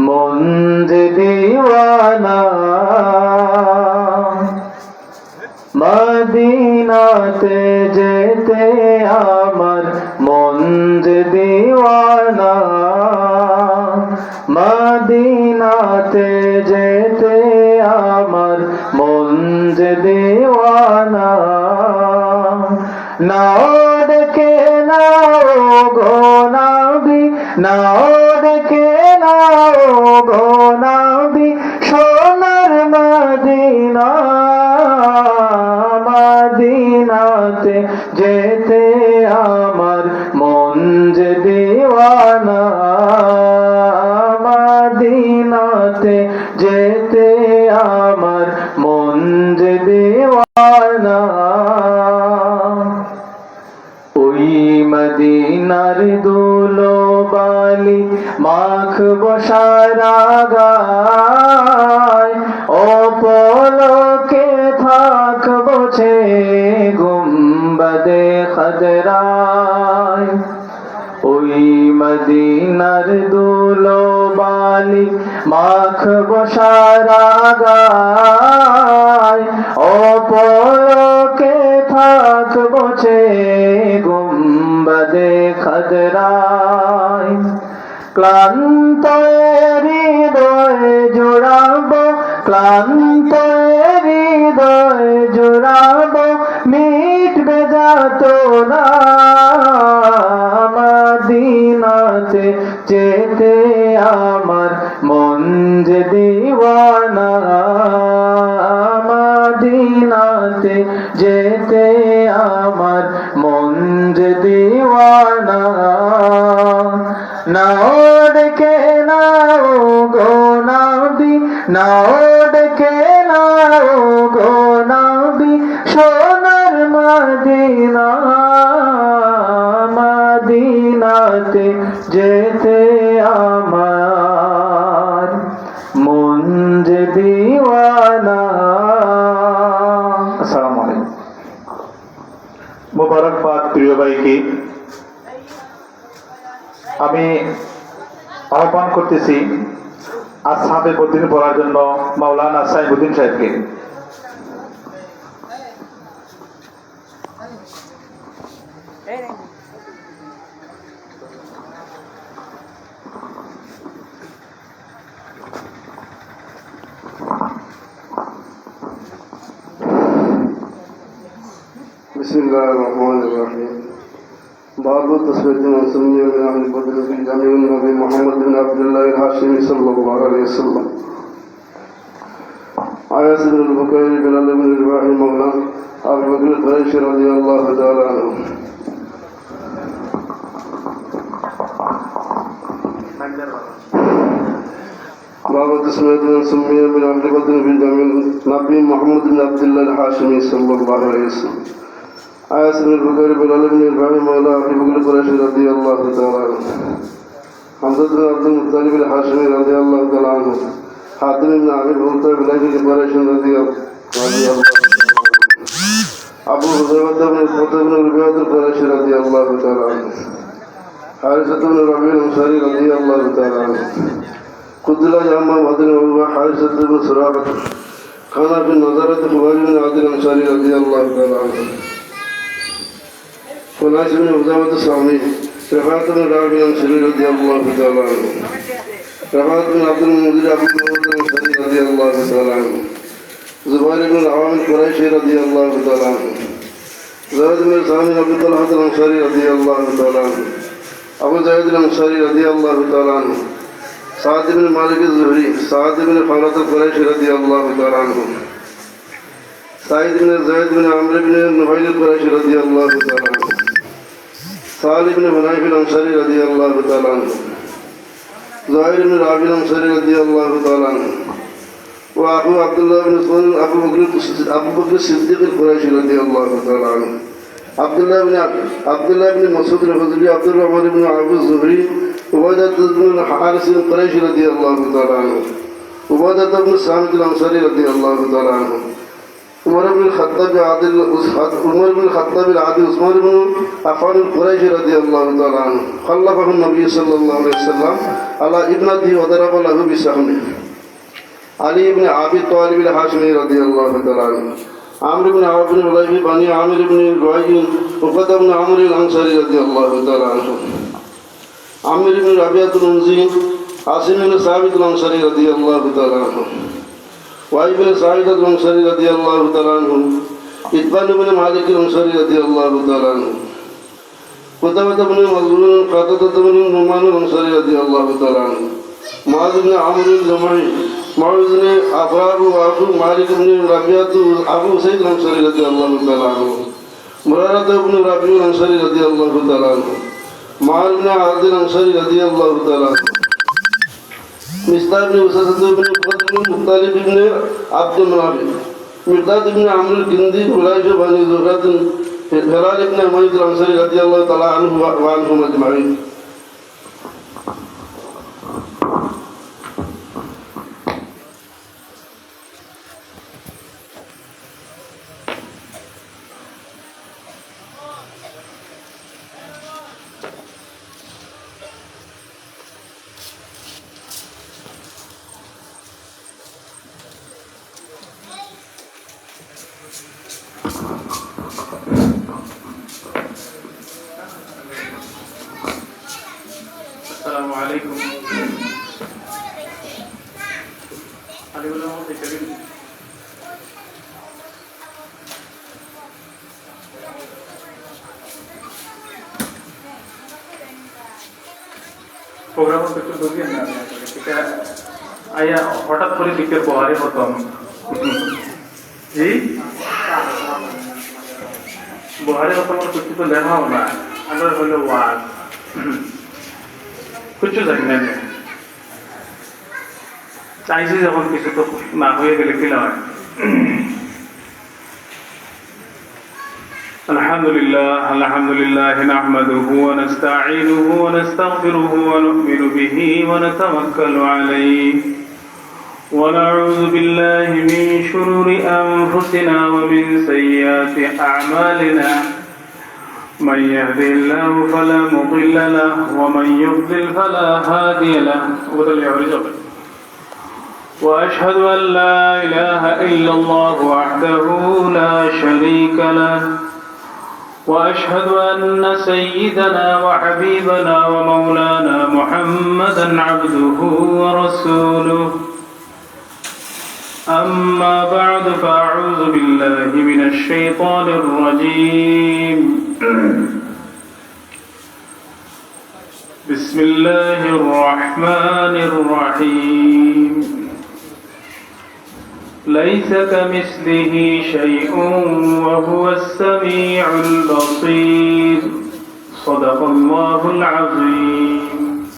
মন যে দিওয়ানা মদিনাতে যেতে আমার মন যে দিওয়ানা মদিনাতে যেতে আমার মন যে দিওয়ানা নাও ডেকে নাও গো নবী নাও ডেকে নাও গো নবী সোনার মদিনা মদিনাতে যেতে আমার মন যে দিওয়ানা মদিনাতে যেতে আমার মন যে দিওয়ানা ওই মদিনার দুলো বালি মাখব সারা গায় ও পলকে থাকব ছে গুম্বদে খদরায় ওই মদিনার দুলো বালি মাখব সারা গায় ও পলকে থাকব ছে গুম্বদে খদরায় ক্লান্ত হৃদয় জোড়াবো ক্লান্ত হৃদয় জোড়াবো মিটবে যাতনা মদিনাতে যেতে আমার মন যে দিওয়ানা মদিনাতে যেতে আমার মন যে দিওয়ানা নাও ডেকে নাও গো নবী নাও ডেকে নাও গো নবী সোনার মদিনা মদিনাতে যেতে আমার মন যে দিওয়ানা। আসসালামু আলাইকুম। মোবারকবাদ প্রিয় ভাইকে আমি আহ্বান করতেছি আসহাবে বদিন পড়ার জন্য মাওলানা সাইফুদ্দিন সাহেবকে। बिस्मिल्लाहिर रहमानिर रहीम। बाबू तस्वीर मौसमियों में अहल बदर बिन जमील नबी मोहम्मद बिन अब्दुल्लाह हाशिमी सल्लल्लाहु अलैहि वसल्लम आया सिद्दीक़ बुकैरी बिन अली बिन रवाही मौला अबू बकर कुरैशी रज़ियल्लाहु तआला अन्हु बाबू तस्वीर मौसमियों में अहल बदर बिन जमील नबी मोहम्मद बिन अब्दुल्लाह हाशिमी सल्लल्लाहु अलैहि वसल्लम आया सिद्दीक़ बुकैरी बिन अली बिन रवाही मौला अबू बकर कुरैशी रज़ियल्लाहु तआला अन्हु हमज़ा बिन अब्दुल मुत्तलिब हाशिमी रज़ियल्लाहु तआला अन्हु हातिम बिन अबी बुलता बिन अबी कुरैशी रज़ियल्लाहु अबू हुज़ैफा बिन क़ुतैबा बिन रबियत कुरैशी रज़ियल्लाहु तआला अन्हु हारिसा बिन रबीअ अंसारी रज़ियल्लाहु तआला अन्हु कुदला जम्मा मदन व हारिसा बिन सुराक़ा खाना बिन नज़रत खुबैब बिन आदिल अंसारी रज़ियल्लाहु तआला अन्हु फनास बिन हुज़ैफा सामी रफ़ात बिन राबी अंसारी रज़ियल्लाहु तआला अन्हु रफ़ात बिन अब्दुल मुज़िर अबू बकर अंसारी रज़ियल्लाहु तआला अन्हु ज़ुबैर बिन आमिर कुरैशी रज़ियल्लाहु तआला अन्हु ज़ैद बिन सामिर अबू तलहा अंसारी रज़ियल्लाहु तआला अन्हु अबू ज़ैद अंसारी रज़ियल्लाहु तआला अन्हु साद बिन मालिक ज़ुहरी साद बिन ख़ालद कुरैशी रज़ियल्लाहु तआला अन्हु साइद बिन ज़ैद बिन आमिर बिन नुफ़ैल कुरैशी रज़ियल्लाहु तआला अन्हु सालिह बिन हुनैफ अंसारी रज़ियल्लाहु तआला अन्हु ज़ुहैर बिन राबी अंसारी रज़ियल्लाहु तआला अन्हु व अबू अब्दुल्लाह बिन सुन अबू बकर सिद्दीक़ कुरैशी रज़ियल्लाहु तआला अन्हु अब्दुल्लाह बिन Masood al-Fazli, Abdurrahman ibn Abu Zuhri, Ubadah ibn Haris al-Qurayshi radiyallahu ta'ala anhu, Ubadah ibn Samit al-Ansari radiyallahu ta'ala anhu, عمر بن الخطاب العادل عثمان بن عفان القريشي رضي الله تعالى عنه خلفه النبي صلى الله عليه وسلم على ابنته وضرب له بسهمه. علي بن أبي طالب الهاشمي رضي الله تعالى عنه. عمرو بن عوف بن حذيفة بني عامر بن لؤي وقتادة بن عمرو الأنصاري رضي الله تعالى عنه. عمرو بن ربيعة الأنصاري عاصم بن ثابت الأنصاري رضي الله تعالى عنه. وائل بن سعيد الأنصاري رضي الله تعالى عنه. إتبان بن مالك الأنصاري رضي الله تعالى عنه. قتادة بن مظلوم قتادة بن نعمان الأنصاري رضي الله تعالى عنه. معاذ بن عمرو الجمعي معاذ بن أفرار وأبو مالك بن ربيعة أبو سعيد الأنصاري رضي الله تعالى عنه. مرارة بن ربيع الأنصاري رضي الله تعالى عنه. معاذ بن عبد الأنصاري رضي الله تعالى عنه. مصطفى بن وساسة بن مختلف بن عبد المنعم. مرداد بن عمرو الكندي قريش بني زهرة هلال بن أمية الأنصاري رضي الله تعالى عنه وعنهم أجمعين. السلام عليكم. প্রোগ্রাম একটু দূরিয়ে না এটা আয়া হঠাৎ করে দিকের বহারে হতাম জি বহারে হতাম কিছু তো লেখাও না আমরা হলো ওয়াজ কিছু জানি না চাইছি যখন কিছু তো না হয়ে গেলে কি হয়। الحمد لله نحمده ونستعينه ونستغفره ونؤمن به ونتوكل عليه ونعوذ بالله من شرور أنفسنا ومن سيئات أعمالنا من يهده الله فلا مضل له ومن يضلل فلا هادي له وأشهد أن لا إله إلا الله وحده لا شريك له وأشهد أن سيدنا وحبيبنا ومولانا محمدا عبده ورسوله. أما بعد فأعوذ بالله من الشيطان الرجيم. بسم الله الرحمن الرحيم. ليس كمثله شيء وهو السميع البصير. صدق الله العظيم.